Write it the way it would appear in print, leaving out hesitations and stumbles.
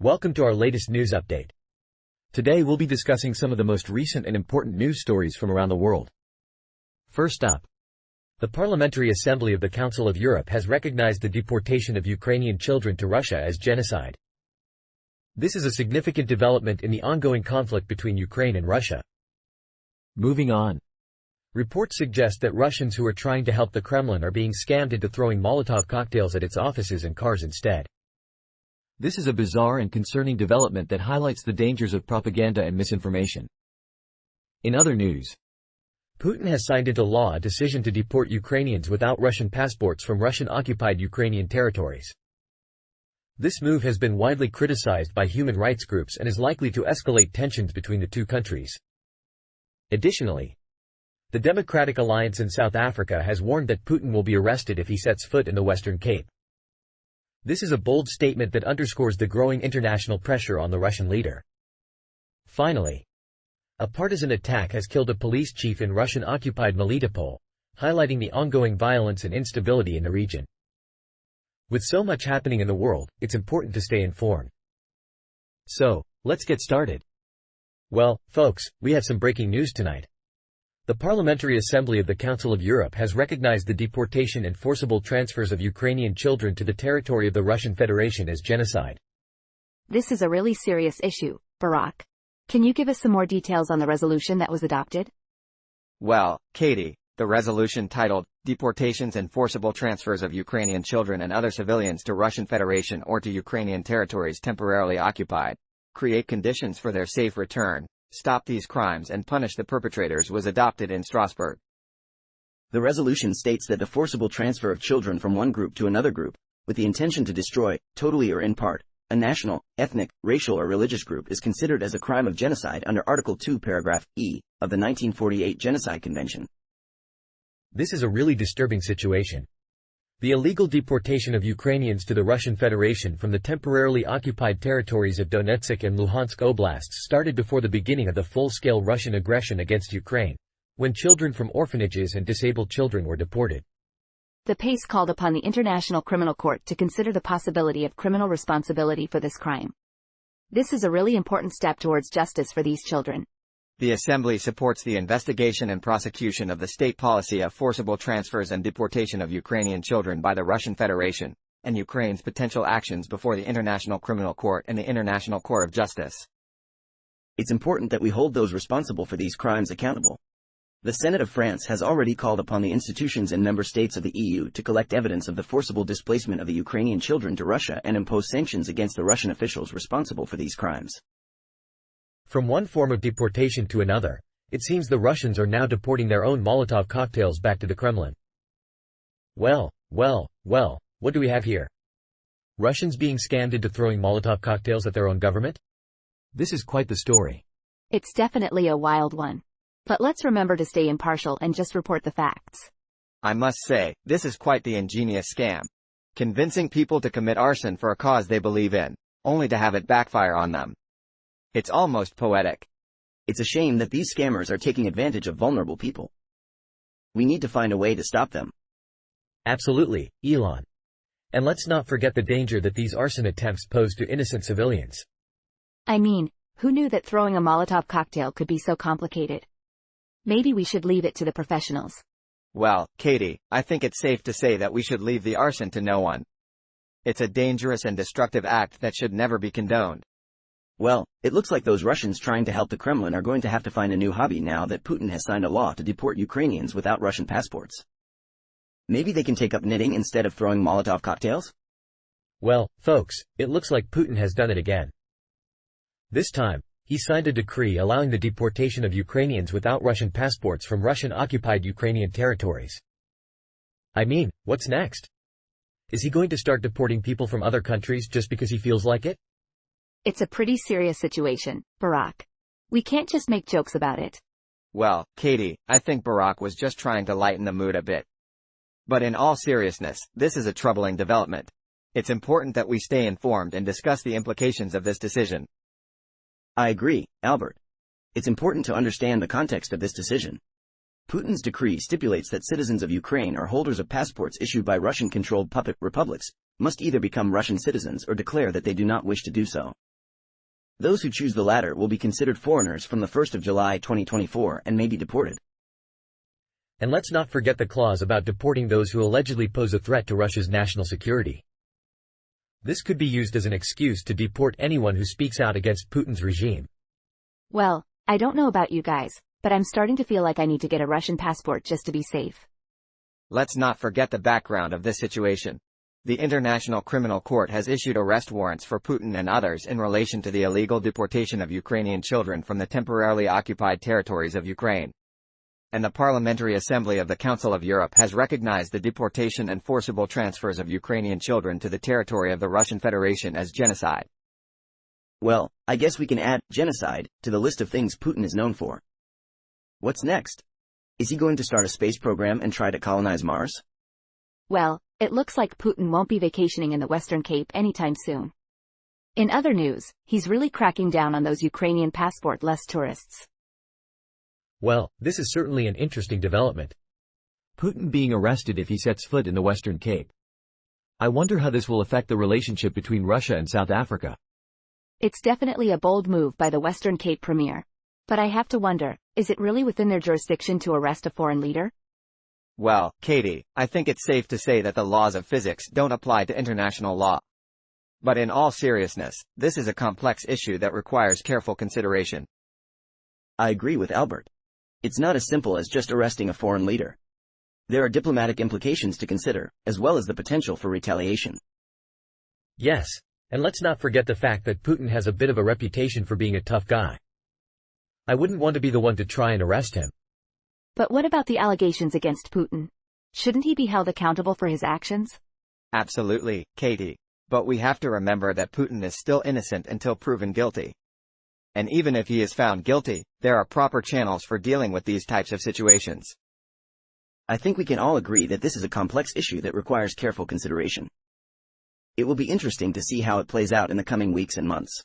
Welcome to our latest news update. Today we'll be discussing some of the most recent and important news stories from around the world. First up, the Parliamentary Assembly of the Council of Europe has recognized the deportation of Ukrainian children to Russia as genocide. This is a significant development in the ongoing conflict between Ukraine and Russia. Moving on. Reports suggest that Russians who are trying to help the Kremlin are being scammed into throwing Molotov cocktails at its offices and cars instead. This is a bizarre and concerning development that highlights the dangers of propaganda and misinformation. In other news, Putin has signed into law a decision to deport Ukrainians without Russian passports from Russian-occupied Ukrainian territories. This move has been widely criticized by human rights groups and is likely to escalate tensions between the two countries. Additionally, the Democratic Alliance in South Africa has warned that Putin will be arrested if he sets foot in the Western Cape. This is a bold statement that underscores the growing international pressure on the Russian leader. Finally, a partisan attack has killed a police chief in Russian-occupied Melitopol, highlighting the ongoing violence and instability in the region. With so much happening in the world, it's important to stay informed. So, let's get started. Well, folks, we have some breaking news tonight. The Parliamentary Assembly of the Council of Europe has recognized the deportation and forcible transfers of Ukrainian children to the territory of the Russian Federation as genocide. This is a really serious issue, Barack. Can you give us some more details on the resolution that was adopted? Well, Katie, the resolution titled, Deportations and Forcible Transfers of Ukrainian Children and Other Civilians to Russian Federation or to Ukrainian Territories Temporarily Occupied, Create Conditions for Their Safe Return, Stop These Crimes and Punish the Perpetrators was adopted in Strasbourg. The resolution states that the forcible transfer of children from one group to another group, with the intention to destroy, totally or in part, a national, ethnic, racial or religious group is considered as a crime of genocide under Article 2, Paragraph E, of the 1948 Genocide Convention. This is a really disturbing situation. The illegal deportation of Ukrainians to the Russian Federation from the temporarily occupied territories of Donetsk and Luhansk oblasts started before the beginning of the full-scale Russian aggression against Ukraine, when children from orphanages and disabled children were deported. The pace called upon the International Criminal Court to consider the possibility of criminal responsibility for this crime. This is a really important step towards justice for these children. The Assembly supports the investigation and prosecution of the state policy of forcible transfers and deportation of Ukrainian children by the Russian Federation, and Ukraine's potential actions before the International Criminal Court and the International Court of Justice. It's important that we hold those responsible for these crimes accountable. The Senate of France has already called upon the institutions and member states of the EU to collect evidence of the forcible displacement of the Ukrainian children to Russia and impose sanctions against the Russian officials responsible for these crimes. From one form of deportation to another, it seems the Russians are now deporting their own Molotov cocktails back to the Kremlin. Well, what do we have here? Russians being scammed into throwing Molotov cocktails at their own government? This is quite the story. It's definitely a wild one. But let's remember to stay impartial and just report the facts. I must say, this is quite the ingenious scam. Convincing people to commit arson for a cause they believe in, only to have it backfire on them. It's almost poetic. It's a shame that these scammers are taking advantage of vulnerable people. We need to find a way to stop them. Absolutely, Elon. And let's not forget the danger that these arson attempts pose to innocent civilians. I mean, who knew that throwing a Molotov cocktail could be so complicated? Maybe we should leave it to the professionals. Well, Katie, I think it's safe to say that we should leave the arson to no one. It's a dangerous and destructive act that should never be condoned. Well, it looks like those Russians trying to help the Kremlin are going to have to find a new hobby now that Putin has signed a law to deport Ukrainians without Russian passports. Maybe they can take up knitting instead of throwing Molotov cocktails? Well, folks, it looks like Putin has done it again. This time, he signed a decree allowing the deportation of Ukrainians without Russian passports from Russian-occupied Ukrainian territories. I mean, what's next? Is he going to start deporting people from other countries just because he feels like it? It's a pretty serious situation, Barack. We can't just make jokes about it. Well, Katie, I think Barack was just trying to lighten the mood a bit. But in all seriousness, this is a troubling development. It's important that we stay informed and discuss the implications of this decision. I agree, Albert. It's important to understand the context of this decision. Putin's decree stipulates that citizens of Ukraine or holders of passports issued by Russian-controlled puppet republics must either become Russian citizens or declare that they do not wish to do so. Those who choose the latter will be considered foreigners from the 1st of July 2024 and may be deported. And let's not forget the clause about deporting those who allegedly pose a threat to Russia's national security. This could be used as an excuse to deport anyone who speaks out against Putin's regime. Well, I don't know about you guys, but I'm starting to feel like I need to get a Russian passport just to be safe. Let's not forget the background of this situation. The International Criminal Court has issued arrest warrants for Putin and others in relation to the illegal deportation of Ukrainian children from the temporarily occupied territories of Ukraine. And the Parliamentary Assembly of the Council of Europe has recognized the deportation and forcible transfers of Ukrainian children to the territory of the Russian Federation as genocide. Well, I guess we can add genocide to the list of things Putin is known for. What's next? Is he going to start a space program and try to colonize Mars? Well, it looks like Putin won't be vacationing in the Western Cape anytime soon. In other news, he's really cracking down on those Ukrainian passport-less tourists. Well, this is certainly an interesting development. Putin being arrested if he sets foot in the Western Cape. I wonder how this will affect the relationship between Russia and South Africa. It's definitely a bold move by the Western Cape premier. But I have to wonder, is it really within their jurisdiction to arrest a foreign leader? Well, Katie, I think it's safe to say that the laws of physics don't apply to international law. But in all seriousness, this is a complex issue that requires careful consideration. I agree with Albert. It's not as simple as just arresting a foreign leader. There are diplomatic implications to consider, as well as the potential for retaliation. Yes, and let's not forget the fact that Putin has a bit of a reputation for being a tough guy. I wouldn't want to be the one to try and arrest him. But what about the allegations against Putin? Shouldn't he be held accountable for his actions? Absolutely, Katie. But we have to remember that Putin is still innocent until proven guilty. And even if he is found guilty, there are proper channels for dealing with these types of situations. I think we can all agree that this is a complex issue that requires careful consideration. It will be interesting to see how it plays out in the coming weeks and months.